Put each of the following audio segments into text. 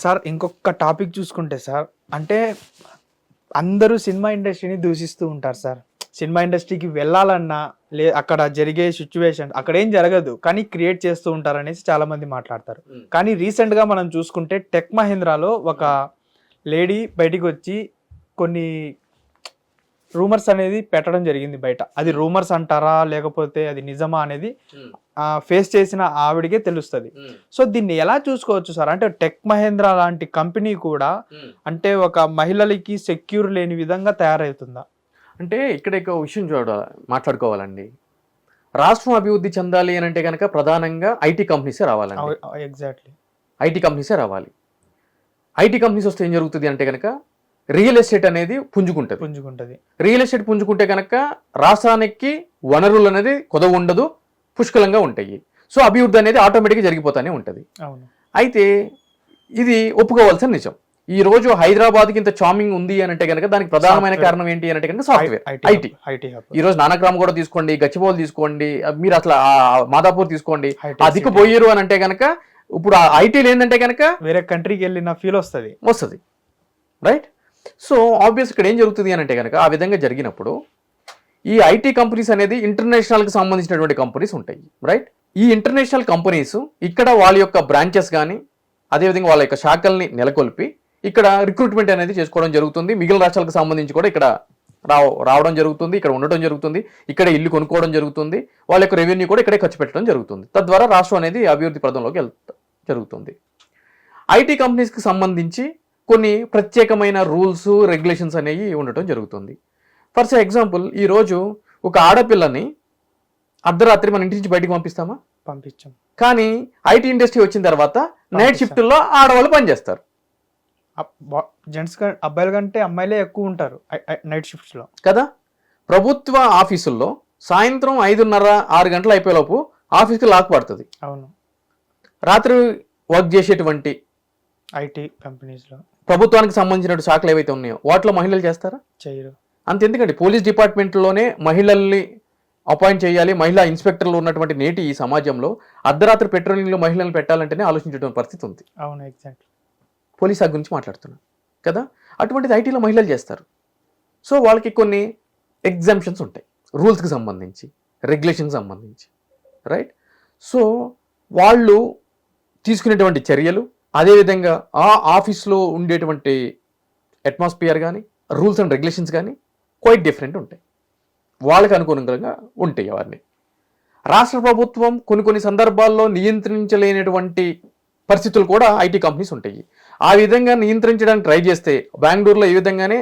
Sir ఇంకొక topic చూసుకుంటే sir, అంటే అందరూ సినిమా ఇండస్ట్రీని దూషిస్తూ ఉంటారు సార్. సినిమా ఇండస్ట్రీకి వెళ్ళాలన్నా అక్కడ జరిగే సిచ్యువేషన్ అక్కడ ఏం జరగదు, కానీ క్రియేట్ చేస్తూ ఉంటారు అనేసి చాలా మంది మాట్లాడతారు. కానీ రీసెంట్ గా మనం చూసుకుంటే టెక్ మహీంద్రాలో ఒక లేడీ బయటికి వచ్చి కొన్ని రూమర్స్ అనేది పెట్టడం జరిగింది బయట. అది రూమర్స్ అంటారా లేకపోతే అది నిజమా అనేది ఫేస్ చేసిన ఆవిడికే తెలుస్తుంది. సో దీన్ని ఎలా చూసుకోవచ్చు సార్? అంటే టెక్ మహేంద్ర లాంటి కంపెనీ కూడా అంటే ఒక మహిళలకి సెక్యూర్ లేని విధంగా తయారవుతుందా? అంటే ఇక్కడ ఒక విషయం మాట్లాడుకోవాలండి. రాష్ట్రం అభివృద్ధి చెందాలి అని అంటే కనుక ప్రధానంగా ఐటీ కంపెనీసే రావాలండి. ఎగ్జాక్ట్లీ, ఐటీ కంపెనీసే రావాలి. ఐటీ కంపెనీస్ వస్తే ఏం జరుగుతుంది అంటే కనుక రియల్ ఎస్టేట్ అనేది పుంజుకుంటుంది. రియల్ ఎస్టేట్ పుంజుకుంటే కనుక రాష్ట్రానికి వనరులు అనేది కొదవ ఉండదు, పుష్కలంగా ఉంటాయి. సో అభివృద్ధి అనేది ఆటోమేటిక్గా జరిగిపోతానే ఉంటుంది. అయితే ఇది ఒప్పుకోవాల్సిన నిజం. ఈ రోజు హైదరాబాద్కి ఇంత చార్మింగ్ ఉంది అని అంటే కనుక దానికి ప్రధానమైన కారణం ఏంటి అని అంటే కనుక సాఫ్ట్వేర్, ఐటీ. ఈ రోజు నానక్రామ్ కూడా తీసుకోండి, గచ్చిబౌలి తీసుకోండి, మీరు అసలు మాదాపూర్ తీసుకోండి, అదికి పోయారు అని అంటే కనుక ఇప్పుడు ఐటీ లేదంటే కనుక వేరే కంట్రీకి వెళ్ళిన ఫీల్ వస్తుంది, రైట్? సో ఆబ్వియస్ ఇక్కడ ఏం జరుగుతుంది అని అంటే కనుక ఆ విధంగా జరిగినప్పుడు ఈ ఐటీ కంపెనీస్ అనేది ఇంటర్నేషనల్కి సంబంధించినటువంటి కంపెనీస్ ఉంటాయి, రైట్? ఈ ఇంటర్నేషనల్ కంపెనీస్ ఇక్కడ వాళ్ళ యొక్క బ్రాంచెస్ కానీ అదేవిధంగా వాళ్ళ యొక్క శాఖల్ని నెలకొల్పి ఇక్కడ రిక్రూట్మెంట్ అనేది చేసుకోవడం జరుగుతుంది. మిగిలిన రాష్ట్రాలకు సంబంధించి కూడా ఇక్కడ రావడం జరుగుతుంది, ఇక్కడ ఉండటం జరుగుతుంది, ఇక్కడ ఇల్లు కొనుక్కోవడం జరుగుతుంది, వాళ్ళ యొక్క రెవెన్యూ కూడా ఇక్కడే ఖర్చు పెట్టడం జరుగుతుంది. తద్వారా రాష్ట్రం అనేది అభివృద్ధి పథంలోకి జరుగుతుంది. ఐటీ కంపెనీస్కి సంబంధించి కొన్ని ప్రత్యేకమైన రూల్స్, రెగ్యులేషన్స్ అనేవి ఉండటం జరుగుతుంది. ఫర్ ఎగ్జాంపుల్, ఈరోజు ఒక ఆడపిల్లని అర్ధరాత్రి మన ఇంటి నుంచి బయటకు పంపించాం. కానీ ఐటీ ఇండస్ట్రీ వచ్చిన తర్వాత నైట్ షిఫ్ట్లో ఆడవాళ్ళు పనిచేస్తారు. జెంట్స్ అబ్బాయిల కంటే అమ్మాయిలే ఎక్కువ ఉంటారు నైట్ షిఫ్ట్స్ లో కదా. ప్రభుత్వ ఆఫీసుల్లో సాయంత్రం 5:30-6 గంటలు అయిపోయేలోపు ఆఫీస్కి లాక్ పడుతుంది. అవును, రాత్రి వర్క్ చేసేటువంటి ఐటీ కంపెనీస్ లో ప్రభుత్వానికి సంబంధించిన శాఖలు ఏవైతే ఉన్నాయో వాటిలో మహిళలు చేస్తారా? చేయరు. అంతెందుకండి, పోలీస్ డిపార్ట్మెంట్లోనే మహిళల్ని అపాయింట్ చేయాలి. మహిళా ఇన్స్పెక్టర్లు ఉన్నటువంటి నేటి ఈ సమాజంలో అర్ధరాత్రి పెట్రోలింగ్లో మహిళలను పెట్టాలంటేనే ఆలోచించడం పరిస్థితి ఉంది. అవును, ఎగ్జాక్ట్లీ. పోలీస్ శాఖ గురించి మాట్లాడుతున్నాను కదా. అటువంటిది ఐటీలో మహిళలు చేస్తారు. సో వాళ్ళకి కొన్ని ఎగ్జామ్షన్స్ ఉంటాయి, రూల్స్కి సంబంధించి, రెగ్యులేషన్కి సంబంధించి, రైట్? సో వాళ్ళు తీసుకునేటువంటి చర్యలు, అదేవిధంగా ఆ ఆఫీస్లో ఉండేటువంటి అట్మాస్ఫియర్ కానీ, రూల్స్ అండ్ రెగ్యులేషన్స్ కానీ క్వైట్ డిఫరెంట్ ఉంటాయి, వాళ్ళకి అనుగుణంగా ఉంటాయి. అవన్నీ రాష్ట్ర ప్రభుత్వం కొన్ని సందర్భాల్లో నియంత్రించలేనటువంటి పరిస్థితులు కూడా ఐటీ కంపెనీస్ ఉంటాయి. ఆ విధంగా నియంత్రించడానికి ట్రై చేస్తే బెంగళూరులో ఈ విధంగానే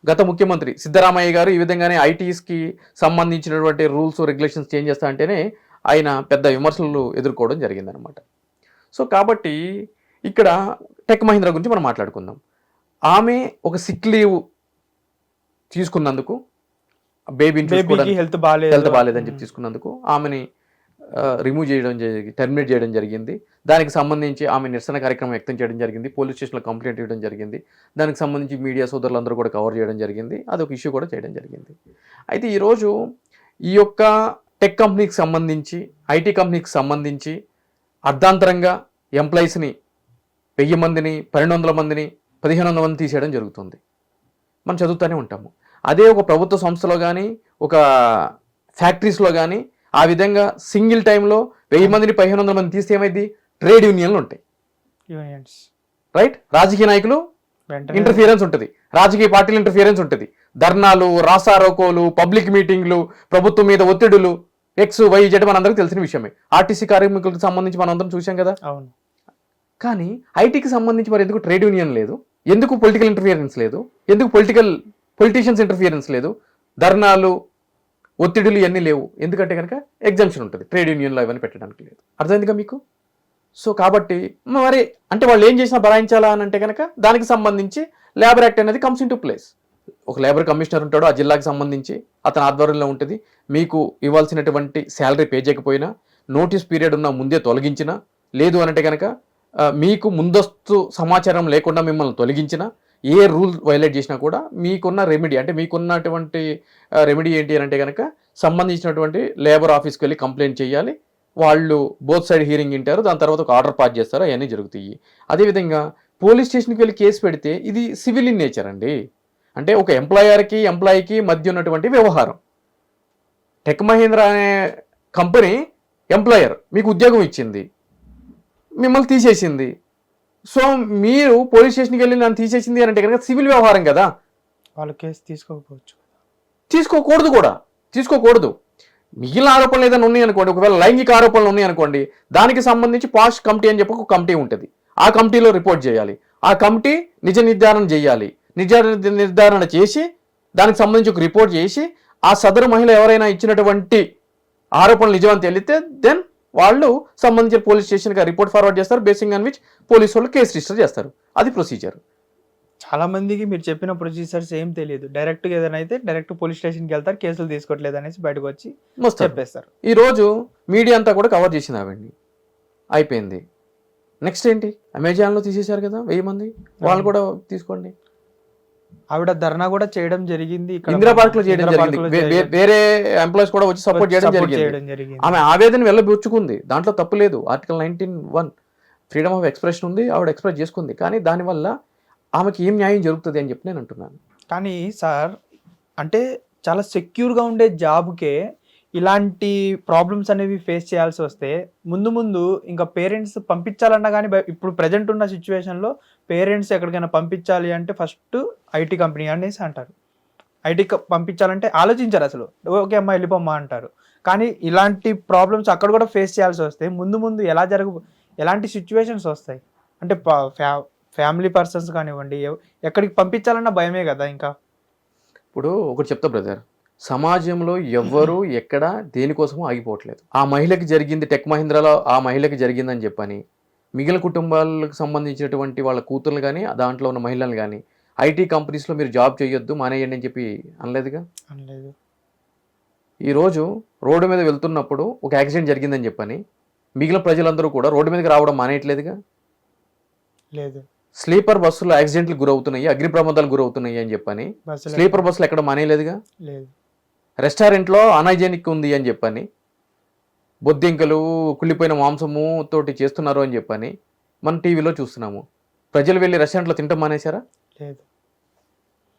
గత ముఖ్యమంత్రి సిద్ధరామయ్య గారు ఈ విధంగానే ఐటీస్కి సంబంధించినటువంటి రూల్స్, రెగ్యులేషన్స్ చేంజ్ చేస్తా అంటేనే ఆయన పెద్ద విమర్శలు ఎదుర్కోవడం జరిగిందనమాట. సో కాబట్టి ఇక్కడ టెక్ మహీంద్రా గురించి మనం మాట్లాడుకుందాం. ఆమె ఒక సిక్ లీవ్ తీసుకున్నందుకు, బేబీకి హెల్త్ బాగాలేదని చెప్పి తీసుకున్నందుకు ఆమెని రిమూవ్ చేయడం టెర్మినేట్ చేయడం జరిగింది. దానికి సంబంధించి ఆమె నిరసన కార్యక్రమం వ్యక్తం చేయడం జరిగింది, పోలీస్ స్టేషన్లో కంప్లైంట్ ఇవ్వడం జరిగింది. దానికి సంబంధించి మీడియా సోదరులందరూ కూడా కవర్ చేయడం జరిగింది, అదొక ఇష్యూ కూడా చేయడం జరిగింది. అయితే ఈరోజు ఈ యొక్క టెక్ కంపెనీకి సంబంధించి, ఐటీ కంపెనీకి సంబంధించి అర్ధాంతరంగా ఎంప్లాయీస్ని 1000 మందిని, 1200 మందిని, 1500 మంది తీసేయడం జరుగుతుంది. మనం చదువుతూనే ఉంటాము. అదే ఒక ప్రభుత్వ సంస్థలో కానీ, ఒక ఫ్యాక్టరీస్లో కానీ ఆ విధంగా సింగిల్ టైంలో 1000 మందిని, 1500 మంది తీస్తే ఏమైంది? ట్రేడ్ యూనియన్లు ఉంటాయి, రైట్? రాజకీయ నాయకులు ఇంటర్ఫియరెన్స్ ఉంటుంది, రాజకీయ పార్టీలు ఇంటర్ఫియరెన్స్ ఉంటుంది, ధర్నాలు, రాస్తారోకోలు, పబ్లిక్ మీటింగ్లు, ప్రభుత్వం మీద ఒత్తిడులు, XYZ మనందరికీ తెలిసిన విషయమే. ఆర్టీసీ కార్మికులకు సంబంధించి మనం అందరం చూసాం కదా. అవును. కానీ ఐటీకి సంబంధించి మరి ఎందుకు ట్రేడ్ యూనియన్ లేదు? ఎందుకు పొలిటికల్ ఇంటర్ఫియరెన్స్ లేదు? ఎందుకు పొలిటీషియన్స్ ఇంటర్ఫియరెన్స్ లేదు? ధర్నాలు, ఒత్తిడులు ఇవన్నీ లేవు. ఎందుకంటే కనుక ఎగ్జామ్షన్ ఉంటుంది, ట్రేడ్ యూనియన్లో ఇవన్నీ పెట్టడానికి లేదు. అర్థమైందిగా మీకు? సో కాబట్టి మరి అంటే వాళ్ళు ఏం చేసినా భరాయించాలా అని అంటే కనుక దానికి సంబంధించి లేబర్ యాక్ట్ అనేది కమ్స్ ఇన్ టు ప్లేస్. ఒక లేబర్ కమిషనర్ ఉంటాడు, ఆ జిల్లాకి సంబంధించి అతని ఆధ్వర్యంలో ఉంటుంది. మీకు ఇవ్వాల్సినటువంటి శాలరీ పే చేయకపోయినా, నోటీస్ పీరియడ్ ఉన్న ముందే తొలగించినా, లేదు అంటే కనుక మీకు ముందస్తు సమాచారం లేకుండా మిమ్మల్ని తొలగించినా, ఏ రూల్ వైలేట్ చేసినా కూడా మీకున్న రెమెడీ, అంటే మీకున్నటువంటి రెమెడీ ఏంటి అని అంటే కనుక సంబంధించినటువంటి లేబర్ ఆఫీస్కి వెళ్ళి కంప్లైంట్ చేయాలి. వాళ్ళు బోత్ సైడ్ హీరింగ్ వింటారు, దాని తర్వాత ఒక ఆర్డర్ పాస్ చేస్తారు, అవన్నీ జరుగుతాయి. అదేవిధంగా పోలీస్ స్టేషన్కి వెళ్ళి కేసు పెడితే ఇది సివిల్ ఇన్ నేచర్ అండి. అంటే ఒక ఎంప్లాయర్కి ఎంప్లాయీకి మధ్య ఉన్నటువంటి వ్యవహారం. టెక్ మహీంద్రా అనే కంపెనీ ఎంప్లాయర్ మీకు ఉద్యోగం ఇచ్చింది, మిమ్మల్ని తీసేసింది. సో మీరు పోలీస్ స్టేషన్కి వెళ్ళి నన్ను తీసేసింది అని అంటే కనుక సివిల్ వ్యవహారం కదా, వాళ్ళ కేసు తీసుకోకపోవచ్చు, తీసుకోకూడదు. మిగిలిన ఆరోపణలు ఏదైనా ఉన్నాయి అనుకోండి, ఒకవేళ లైంగిక ఆరోపణలు ఉన్నాయి అనుకోండి, దానికి సంబంధించి పాస్ట్ కమిటీ అని చెప్పి ఒక కమిటీ ఉంటుంది. ఆ కమిటీలో రిపోర్ట్ చేయాలి. ఆ కమిటీ నిజ నిర్ధారణ చేయాలి. నిర్ధారణ చేసి దానికి సంబంధించి ఒక రిపోర్ట్ చేసి ఆ సదరు మహిళ ఎవరైనా ఇచ్చినటువంటి ఆరోపణలు నిజమని తెలిస్తే దెన్ వాళ్ళు సంబంధించిన పోలీస్ స్టేషన్కి రిపోర్ట్ ఫార్వర్డ్ చేస్తారు. బేసింగ్ ఆన్ విచ్ పోలీసు వాళ్ళు కేసు రిజిస్టర్ చేస్తారు. అది ప్రొసీజర్. చాలా మందికి మీరు చెప్పిన ప్రొసీజర్స్ ఏం తెలియదు. డైరెక్ట్గా ఏదైనా అయితే డైరెక్ట్ పోలీస్ స్టేషన్కి వెళ్తారు, కేసులు తీసుకోవట్లేదు అనేసి బయటకు వచ్చి చెప్పేస్తారు. ఈరోజు మీడియా అంతా కూడా కవర్ చేసింది ఆవిడ్ని, అయిపోయింది. నెక్స్ట్ ఏంటి, అమెజాన్లో తీసేశారు కదా 1000 మంది, వాళ్ళు కూడా తీసుకోండి. ఆవిడ ధర్నా కూడా చేయడం జరిగింది, ఇందిరా పార్క్ లో చేయడం జరిగింది. వేరే ఎంప్లాయీస్ కూడా వచ్చి సపోర్ట్ చేయడం జరిగింది. ఆమె ఆవేదన వెళ్ళబుచ్చుకుంది, దాంట్లో తప్పు లేదు. ఆర్టికల్ 19(1) ఫ్రీడమ్ ఆఫ్ ఎక్స్ప్రెషన్ ఉంది, ఆవిడ ఎక్స్ప్రెస్ చేసుకుంది. కానీ దానివల్ల ఆమెకి ఏం న్యాయం జరుగుతుంది అని చెప్పి నేను అంటున్నాను. కానీ సార్, అంటే చాలా సెక్యూర్గా ఉండే జాబ్కే ఇలాంటి ప్రాబ్లమ్స్ అనేవి ఫేస్ చేయాల్సి వస్తే ముందు ముందు ఇంకా పేరెంట్స్ పంపించాలన్నా కానీ ఇప్పుడు ప్రజెంట్ ఉన్న సిచ్యువేషన్లో పేరెంట్స్ ఎక్కడికైనా పంపించాలి అంటే ఫస్ట్ ఐటీ కంపెనీ అనేసి అంటారు. ఐటీ పంపించాలంటే ఆలోచించారు అసలు, ఓకే అమ్మా వెళ్ళిపోమ్మా అంటారు. కానీ ఇలాంటి ప్రాబ్లమ్స్ అక్కడ కూడా ఫేస్ చేయాల్సి వస్తే ముందు ముందు ఎలాంటి సిచ్యువేషన్స్ వస్తాయి అంటే ఫ్యామిలీ పర్సన్స్ కానివ్వండి, ఎక్కడికి పంపించాలన్నా భయమే కదా. ఇంకా ఇప్పుడు ఒకటి చెప్తా బ్రదర్, సమాజంలో ఎవ్వరూ ఎక్కడ దేనికోసమో ఆగిపోవట్లేదు. ఆ మహిళకి జరిగింది, టెక్ మహీంద్రాలో ఆ మహిళకి జరిగిందని చెప్పని మిగిలిన కుటుంబాలకు సంబంధించినటువంటి వాళ్ళ కూతుర్లు కానీ దాంట్లో ఉన్న మహిళలు కానీ ఐటీ కంపెనీస్లో మీరు జాబ్ చేయొద్దు మానేయండి అని చెప్పి అనలేదుగా. ఈరోజు రోడ్డు మీద వెళ్తున్నప్పుడు ఒక యాక్సిడెంట్ జరిగిందని చెప్పని మిగిలిన ప్రజలందరూ కూడా రోడ్డు మీదకి రావడం మానేయట్లేదుగా. లేదు, స్లీపర్ బస్సులు యాక్సిడెంట్లు గురవుతున్నాయి, అగ్ని ప్రమాదాలు గురవుతున్నాయి అని చెప్పని స్లీపర్ బస్సులు ఎక్కడ మానేయలేదుగా. రెస్టారెంట్లో అనహైజెనిక్ ఉంది అని చెప్పని, బొద్దింకలు కుళ్ళిపోయిన మాంసము తోటి చేస్తున్నారు అని చెప్పని మనం టీవీలో చూస్తున్నాము. ప్రజలు వెళ్ళి రెస్టారెంట్లో తింటాం మానేశారా? లేదు.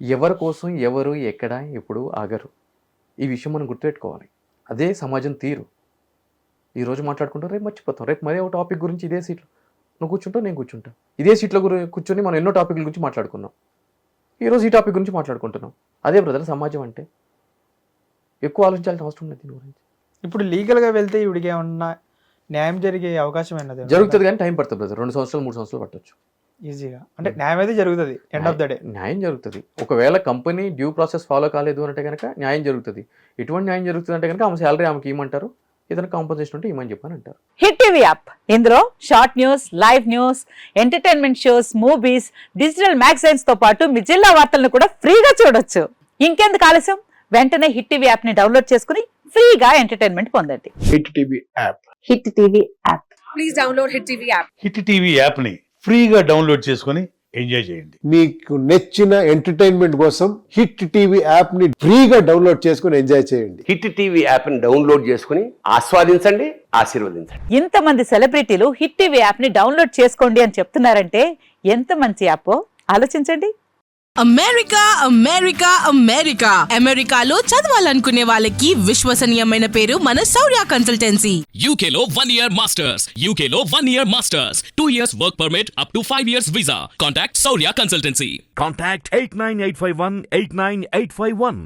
ఎవరి కోసం ఎవరు ఎక్కడ ఎప్పుడు ఆగరు. ఈ విషయం మనం గుర్తుపెట్టుకోవాలి. అదే సమాజం తీరు. ఈరోజు మాట్లాడుకుంటాం, రేపు మర్చిపోతాం. రేపు మరే ఒక టాపిక్ గురించి ఇదే సీట్లో నువ్వు కూర్చుంటావు, నేను కూర్చుంటా, ఇదే సీట్లో కూర్చొని మనం ఎన్నో టాపిక్ల గురించి మాట్లాడుకున్నాం. ఈరోజు ఈ టాపిక్ గురించి మాట్లాడుకుంటున్నాం. అదే బ్రదర్ సమాజం అంటే. ఎక్కువ ఆలోచించాల్సిన అవసరం లేదు దీని గురించి. ఇప్పుడు లీగల్గా వెళ్తే ఇవిడికి ఏమన్నా న్యాయం జరిగే అవకాశం ఏమన్నది జరుగుతుంది, కానీ టైం పడుతుంది బ్రదర్. 2 సంవత్సరాలు 3 సంవత్సరాలు పట్టొచ్చు ఈజీగా. అంటే న్యాయం అయితే జరుగుతుంది, ఎండ్ ఆఫ్ ద డే న్యాయం జరుగుతుంది. ఒకవేళ కంపెనీ డ్యూ ప్రాసెస్ ఫాలో కాలేదు అంటే కనుక న్యాయం జరుగుతుంది. ఎటువంటి న్యాయం జరుగుతుంది అంటే కనుక ఆమె శాలరీ ఆమెకి ఇవ్వమంటారు, ఏదైనా కాంపన్సేషన్ ఉంటే ఇవ్వమని చెప్పని అంటారు. హిట్ టీవీ యాప్, ఇందులో short news, live news, entertainment shows, movies, digital magazines తో పాటు మీ జిల్లా వార్తలను కూడా ఫ్రీగా చూడొచ్చు. ఇంకెందుకు ఆలస్యం, వెంటనే హిట్ టీవీ యాప్ ని డౌన్లోడ్ చేసుకుని ఫ్రీగా ఎంటర్టైన్మెంట్ పొందండి. Hit TV app, hit TV app, please download hit TV app. Hit TV app ని ఫ్రీగా డౌన్లోడ్ చేసుకొని ఎంజాయ్ చేయండి. మీకు నచ్చిన ఎంటర్టైన్మెంట్ కోసం హిట్ టీవీ యాప్ ని ఫ్రీగా డౌన్లోడ్ చేసుకొని ఎంజాయ్ చేయండి. హిట్ టీవీ యాప్ ని డౌన్లోడ్ చేసుకుని ఆస్వాదించండి, ఆశీర్వదించండి. ఇంతమంది సెలబ్రిటీలు హిట్ టీవీ యాప్ ని డౌన్లోడ్ చేసుకోండి అని చెప్తున్నారంటే ఎంత మంచి యాప్ ఆలోచించండి. అమెరికా అమెరికా అమెరికా అమెరికాలో చదవాలనుకునే వాళ్ళకి విశ్వసనీయమైన పేరు మన శౌర్య కన్సల్టెన్సీ. UK లో 1 year masters, UK లో 1 year masters, 2 years work permit up to 5 years visa. Contact Saurya Consultancy. Contact 89851 89851.